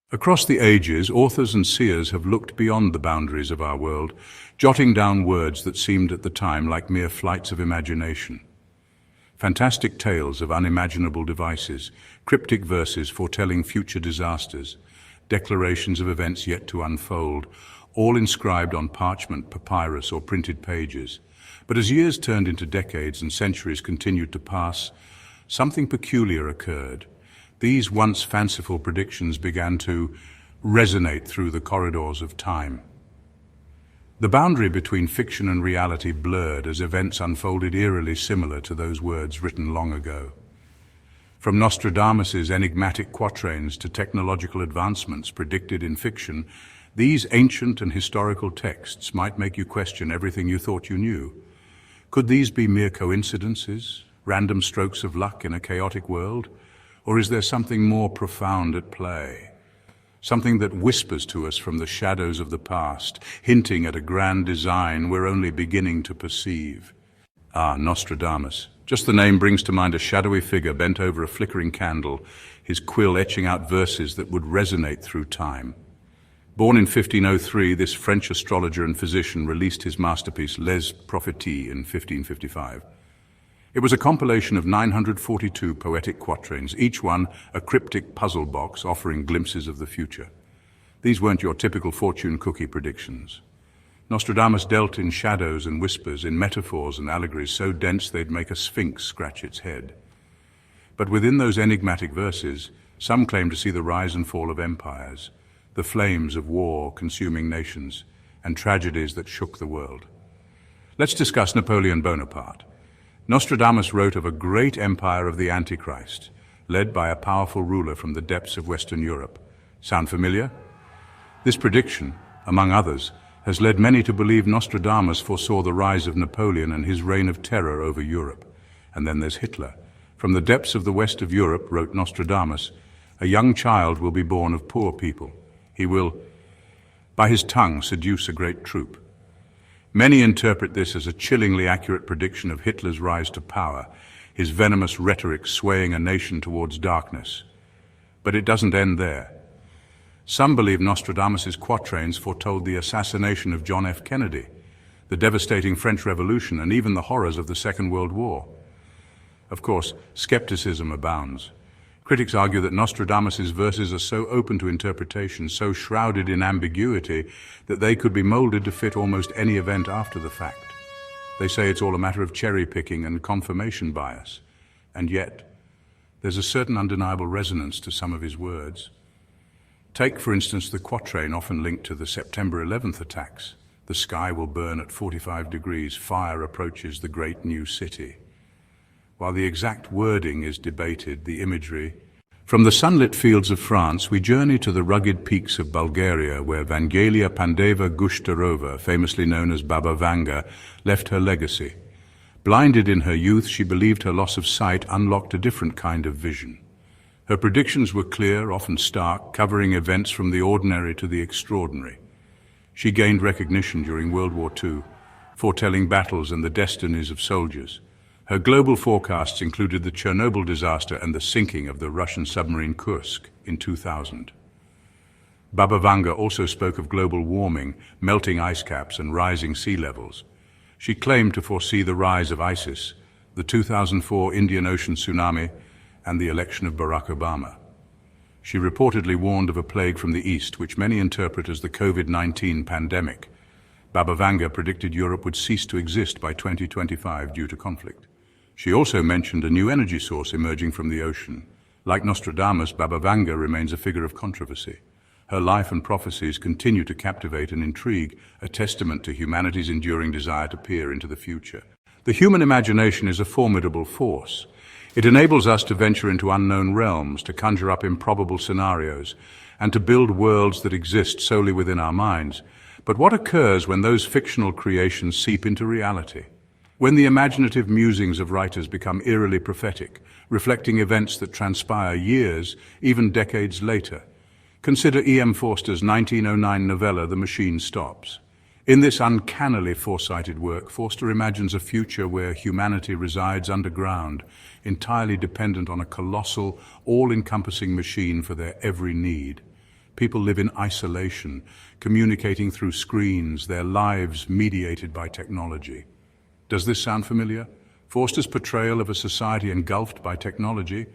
Across the ages, authors and seers have looked beyond the boundaries of our world, jotting down words that seemed at the time like mere flights of imagination. Fantastic tales of unimaginable devices, cryptic verses foretelling future disasters, declarations of events yet to unfold, all inscribed on parchment, papyrus, or printed pages. But as years turned into decades and centuries continued to pass, something peculiar occurred. These once fanciful predictions began to resonate through the corridors of time. The boundary between fiction and reality blurred as events unfolded eerily similar to those words written long ago. From Nostradamus's enigmatic quatrains to technological advancements predicted in fiction, these ancient and historical texts might make you question everything you thought you knew. Could these be mere coincidences, random strokes of luck in a chaotic world? Or is there something more profound at play? Something that whispers to us from the shadows of the past, hinting at a grand design we're only beginning to perceive. Ah, Nostradamus. Just the name brings to mind a shadowy figure bent over a flickering candle, his quill etching out verses that would resonate through time. Born in 1503, this French astrologer and physician released his masterpiece Les Prophéties in 1555. It was a compilation of 942 poetic quatrains, each one a cryptic puzzle box offering glimpses of the future. These weren't your typical fortune cookie predictions. Nostradamus dealt in shadows and whispers, in metaphors and allegories so dense they'd make a sphinx scratch its head. But within those enigmatic verses, some claim to see the rise and fall of empires, the flames of war consuming nations, and tragedies that shook the world. Let's discuss Napoleon Bonaparte. Nostradamus wrote of a great empire of the Antichrist, led by a powerful ruler from the depths of Western Europe. Sound familiar? This prediction, among others, has led many to believe Nostradamus foresaw the rise of Napoleon and his reign of terror over Europe. And then there's Hitler. From the depths of the west of Europe, wrote Nostradamus, a young child will be born of poor people. He will, by his tongue, seduce a great troop. Many interpret this as a chillingly accurate prediction of Hitler's rise to power, his venomous rhetoric swaying a nation towards darkness. But it doesn't end there. Some believe Nostradamus's quatrains foretold the assassination of John F. Kennedy, the devastating French Revolution, and even the horrors of the Second World War. Of course, skepticism abounds. Critics argue that Nostradamus's verses are so open to interpretation, so shrouded in ambiguity, that they could be molded to fit almost any event after the fact. They say it's all a matter of cherry-picking and confirmation bias. And yet, there's a certain undeniable resonance to some of his words. Take, for instance, the quatrain often linked to the September 11th attacks. The sky will burn at 45 degrees, fire approaches the great new city. While the exact wording is debated, the imagery. From the sunlit fields of France, we journey to the rugged peaks of Bulgaria, where Vangelia Pandeva Gushtarova, famously known as Baba Vanga, left her legacy. Blinded in her youth, she believed her loss of sight unlocked a different kind of vision. Her predictions were clear, often stark, covering events from the ordinary to the extraordinary. She gained recognition during World War II, foretelling battles and the destinies of soldiers. Her global forecasts included the Chernobyl disaster and the sinking of the Russian submarine Kursk in 2000. Baba Vanga also spoke of global warming, melting ice caps, and rising sea levels. She claimed to foresee the rise of ISIS, the 2004 Indian Ocean tsunami, and the election of Barack Obama. She reportedly warned of a plague from the East, which many interpret as the COVID-19 pandemic. Baba Vanga predicted Europe would cease to exist by 2025 due to conflict. She also mentioned a new energy source emerging from the ocean. Like Nostradamus, Baba Vanga remains a figure of controversy. Her life and prophecies continue to captivate and intrigue, a testament to humanity's enduring desire to peer into the future. The human imagination is a formidable force. It enables us to venture into unknown realms, to conjure up improbable scenarios, and to build worlds that exist solely within our minds. But what occurs when those fictional creations seep into reality? When the imaginative musings of writers become eerily prophetic, reflecting events that transpire years, even decades later. Consider E.M. Forster's 1909 novella, The Machine Stops. In this uncannily foresighted work, Forster imagines a future where humanity resides underground, entirely dependent on a colossal, all-encompassing machine for their every need. People live in isolation, communicating through screens, their lives mediated by technology. Does this sound familiar? Forster's portrayal of a society engulfed by technology,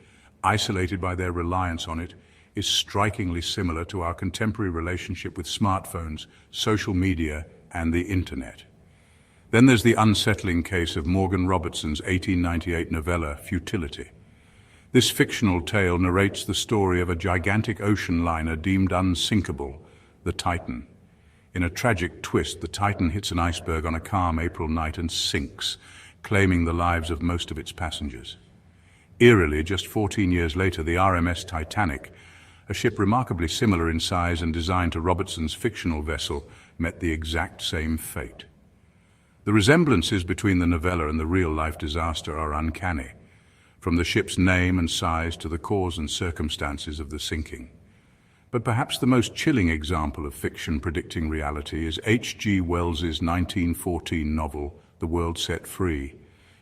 isolated by their reliance on it, is strikingly similar to our contemporary relationship with smartphones, social media, and the internet. Then there's the unsettling case of Morgan Robertson's 1898 novella, Futility. This fictional tale narrates the story of a gigantic ocean liner deemed unsinkable, the Titan. In a tragic twist, the Titan hits an iceberg on a calm April night and sinks, claiming the lives of most of its passengers. Eerily, just 14 years later, the RMS Titanic, a ship remarkably similar in size and design to Robertson's fictional vessel, met the exact same fate. The resemblances between the novella and the real-life disaster are uncanny, from the ship's name and size to the cause and circumstances of the sinking. But perhaps the most chilling example of fiction predicting reality is H.G. Wells's 1914 novel, The World Set Free.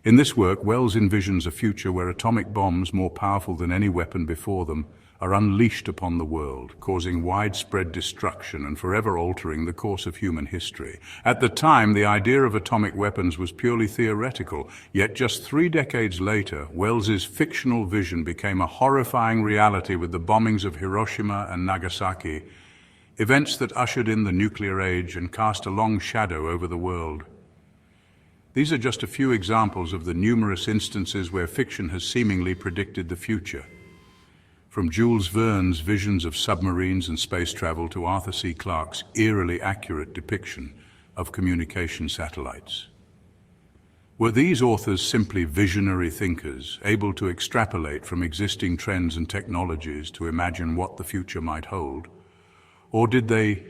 In this work, Wells envisions a future where atomic bombs, more powerful than any weapon before them, are unleashed upon the world, causing widespread destruction and forever altering the course of human history. At the time, the idea of atomic weapons was purely theoretical, yet just 3 decades later, Wells's fictional vision became a horrifying reality with the bombings of Hiroshima and Nagasaki, events that ushered in the nuclear age and cast a long shadow over the world. These are just a few examples of the numerous instances where fiction has seemingly predicted the future. From Jules Verne's visions of submarines and space travel to Arthur C. Clarke's eerily accurate depiction of communication satellites. Were these authors simply visionary thinkers, able to extrapolate from existing trends and technologies to imagine what the future might hold? Or did they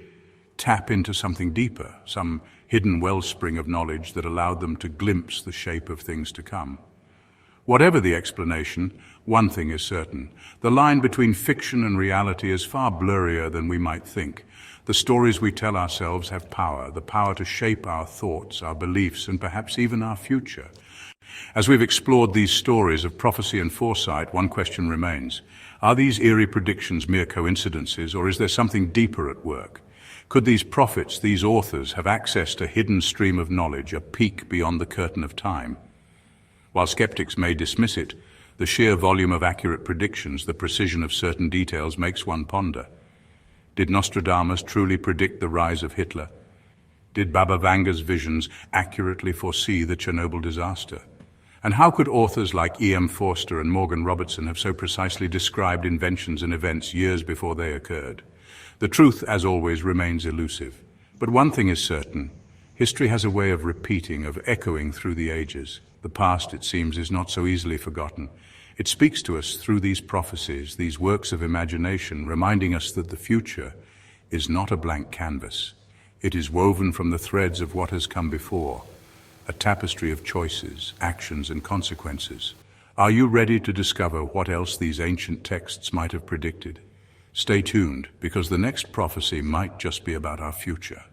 tap into something deeper, some hidden wellspring of knowledge that allowed them to glimpse the shape of things to come? Whatever the explanation, one thing is certain. The line between fiction and reality is far blurrier than we might think. The stories we tell ourselves have power, the power to shape our thoughts, our beliefs, and perhaps even our future. As we've explored these stories of prophecy and foresight, one question remains. Are these eerie predictions mere coincidences, or is there something deeper at work? Could these prophets, these authors, have access to a hidden stream of knowledge, a peek beyond the curtain of time? While skeptics may dismiss it, the sheer volume of accurate predictions, the precision of certain details makes one ponder. Did Nostradamus truly predict the rise of Hitler? Did Baba Vanga's visions accurately foresee the Chernobyl disaster? And how could authors like E.M. Forster and Morgan Robertson have so precisely described inventions and events years before they occurred? The truth, as always, remains elusive. But one thing is certain. History has a way of repeating, of echoing through the ages. The past, it seems, is not so easily forgotten. It speaks to us through these prophecies, these works of imagination, reminding us that the future is not a blank canvas. It is woven from the threads of what has come before, a tapestry of choices, actions, and consequences. Are you ready to discover what else these ancient texts might have predicted? Stay tuned, because the next prophecy might just be about our future.